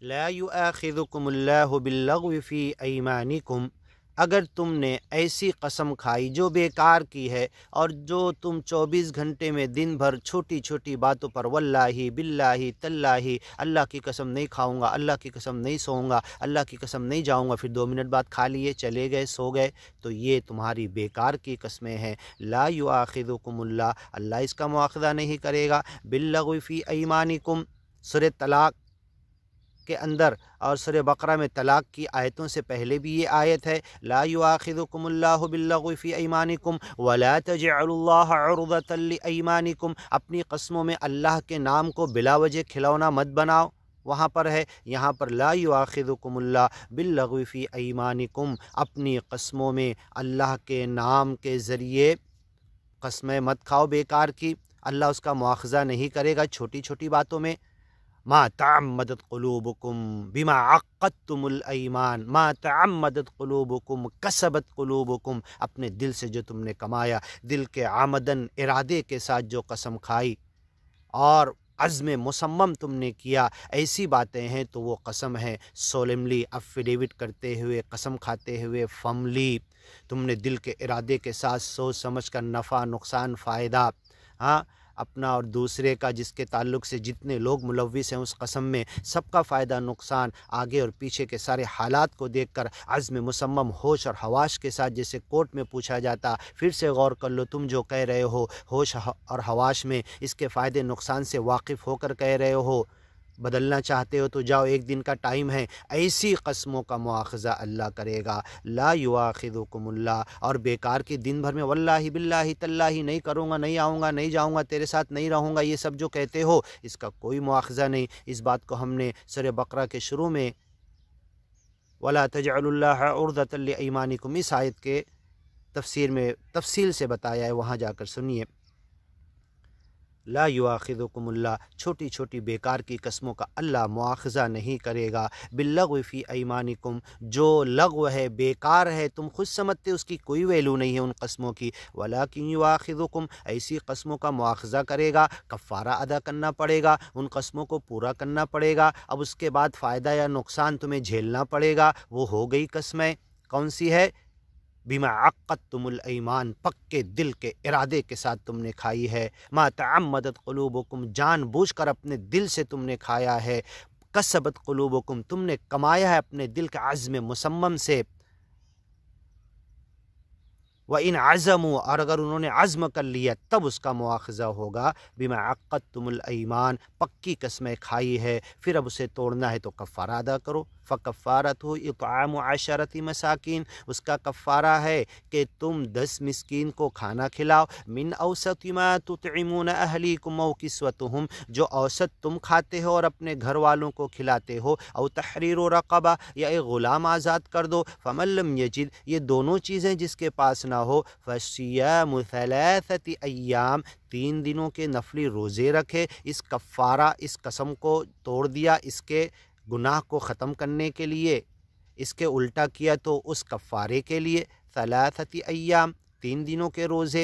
لا یؤاخذکم اللہ باللغو فی ایمانکم، اگر تم نے ایسی قسم کھائی جو بیکار کی ہے اور جو تم 24 گھنٹے میں دن بھر چھوٹی چھوٹی باتوں پر واللہ باللہ تاللہ، اللہ کی قسم نہیں کھاؤں گا، اللہ کی قسم نہیں سوؤں گا، اللہ کی قسم نہیں جاؤں گا، پھر 2 منٹ بعد کھا لیے، چلے گئے، سو گئے، تو یہ تمہاری بیکار کی قسمیں ہیں۔ لا یؤاخذکم اللہ، اللہ اس کا مواخذہ نہیں کرے گا، باللغو فی ایمانکم، سورہ طلاق کے اندر اور سورہ بقرہ میں طلاق کی آیتوں سے پہلے بھی یہ آیت ہے، لا یؤاخذکم اللہ باللغو فی ایمانکم ولا تجعلوا اللہ عرضۃ لایمانکم، اپنی قسموں میں اللہ کے نام کو بلا وجہ کھلونا مت بناؤ، وہاں پر ہے، یہاں پر لا یؤاخذکم اللہ باللغو فی ایمانکم، اپنی قسموں میں اللہ کے نام کے ذریعے قسمیں مت کھاؤ بیکار کی، اللہ اس کا مواخذہ نہیں کرے گا چھوٹی چھوٹی باتوں میں۔ ما تعمدت قلوبکم بما عقدتم الایمان، ما تعمدت قلوبکم کسبت قلوبکم، اپنے دل سے جو تم نے کمایا، دل کے عمدن ارادے کے ساتھ جو قسم کھائی اور عزم مصمم تم نے کیا، ایسی باتیں ہیں تو وہ قسم ہے سولملی افیڈیوٹ کرتے ہوئے، قسم کھاتے ہوئے، فملی، تم نے دل کے ارادے کے ساتھ سوچ سمجھ کر نفع نقصان فائدہ، ہاں، اپنا اور دوسرے کا، جس کے تعلق سے جتنے لوگ ملوث ہیں اس قسم میں، سب کا فائدہ نقصان، آگے اور پیچھے کے سارے حالات کو دیکھ کر عزم مصمم ہوش اور حواس کے ساتھ، جیسے کورٹ میں پوچھا جاتا، پھر سے غور کر لو تم جو کہہ رہے ہو، ہوش اور حواس میں اس کے فائدے نقصان سے واقف ہو کر کہہ رہے ہو، بدلنا چاہتے ہو تو جاؤ، 1 دن کا ٹائم ہے، ایسی قسموں کا مواخذہ اللہ کرے گا۔ لا یؤاخذکم اللہ، اور بیکار کی دن بھر میں واللہ باللہ تاللہ نہیں کروں گا، نہیں آؤں گا، نہیں جاؤں گا، تیرے ساتھ نہیں رہوں گا، یہ سب جو کہتے ہو اس کا کوئی مواخذہ نہیں۔ اس بات کو ہم نے سورہ بقرہ کے شروع میں ولا تجعلوا اللہ عرضۃ لایمانکم، اس آیت کے تفسیر میں تفصیل سے بتایا ہے، وہاں جا کر سنیے۔ لا یؤاخذکم اللہ، چھوٹی چھوٹی بیکار کی قسموں کا اللہ مواخذہ نہیں کرے گا، باللغو فی ایمانکم، جو لغو ہے، بیکار ہے، تم خود سمجھتے اس کی کوئی ویلو نہیں ہے ان قسموں کی، ولیکن یؤاخذکم، ایسی قسموں کا مواخذہ کرے گا، کفارہ ادا کرنا پڑے گا، ان قسموں کو پورا کرنا پڑے گا، اب اس کے بعد فائدہ یا نقصان تمہیں جھیلنا پڑے گا، وہ ہو گئی قسمیں، کون سی ہے؟ بما عقدتم الایمان، پکے دل کے ارادے کے ساتھ تم نے کھائی ہے، ما تعمدت قلوبکم، جان بوجھ کر اپنے دل سے تم نے کھایا ہے، کسبت قلوبکم، تم نے کمایا ہے اپنے دل کا عزم مصمم سے، وَإِنْ عَزَمُوا، اور اگر انہوں نے عزم کر لیا تب اس کا مواخذہ ہوگا، بما عقدتم الایمان، پکی قسمیں کھائی ہے، پھر اب اسے توڑنا ہے تو کفارہ ادا کرو، فَكَفَّارَتُهُ اطعام 10 مساکین، اس کا کفارہ ہے کہ تم 10 مسکین کو کھانا کھلاؤ، من اوسط ما تطعمون اہلیکم او کسوتہم، جو اوسط تم کھاتے ہو اور اپنے گھر والوں کو کھلاتے ہو، او تحریر رقبہ، یا ایک غلام آزاد کر دو، فمن لم یجد، یہ دونوں چیزیں جس کے پاس نہ ہو، فصیام 3 ایام، 3 دنوں کے نفلی روزے رکھے، اس کفارہ، اس قسم کو توڑ دیا، اس کے گناہ کو ختم کرنے کے لیے، اس کے الٹا کیا تو اس کفارے کے لیے 3 ایام، 3 دنوں کے روزے،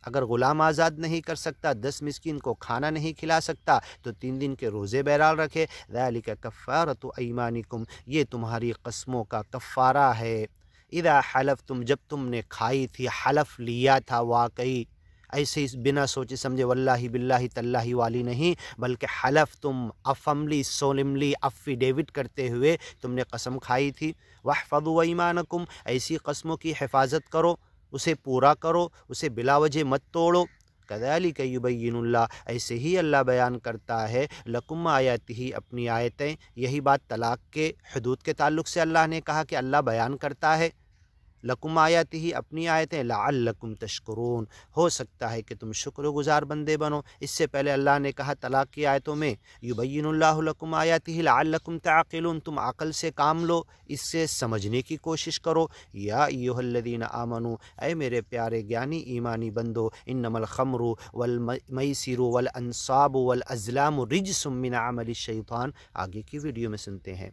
اگر غلام آزاد نہیں کر سکتا، 10 مسکین کو کھانا نہیں کھلا سکتا تو 3 دن کے روزے بہرحال رکھے، ذالک کفارۃ ایمانکم، یہ تمہاری قسموں کا کفارہ ہے، اذا حلفتم، جب تم نے کھائی تھی، حلف لیا تھا واقعی، ایسے بنا سوچے سمجھے واللہ باللہ تاللہ والی نہیں، بلکہ حلف تم افملی سولملی افیڈیوٹ کرتے ہوئے تم نے قسم کھائی تھی، واحفظوا ایمانکم، ایسی قسموں کی حفاظت کرو، اسے پورا کرو، اسے بلا وجہ مت توڑو، کذالک یبین اللہ، ایسے ہی اللہ بیان کرتا ہے، لکم آیاتہ، اپنی آیتیں، یہی بات طلاق کے حدود کے تعلق سے اللہ نے کہا کہ اللہ بیان کرتا ہے، لکم آیاتہ، اپنی آیتیں، لعلکم تشکرون، ہو سکتا ہے کہ تم شکر گزار بندے بنو، اس سے پہلے اللہ نے کہا طلاق کی آیتوں میں، یبین اللہ لکم آیاتہ لعلکم تعقلون، تم عقل سے کام لو، اس سے سمجھنے کی کوشش کرو، یا ایھا الذین آمنو، اے میرے پیارے گیانی ایمانی بندو، انما الخمر والمیسر والانصاب والازلام رجس من عمل الشیطان، آگے کی ویڈیو میں سنتے ہیں۔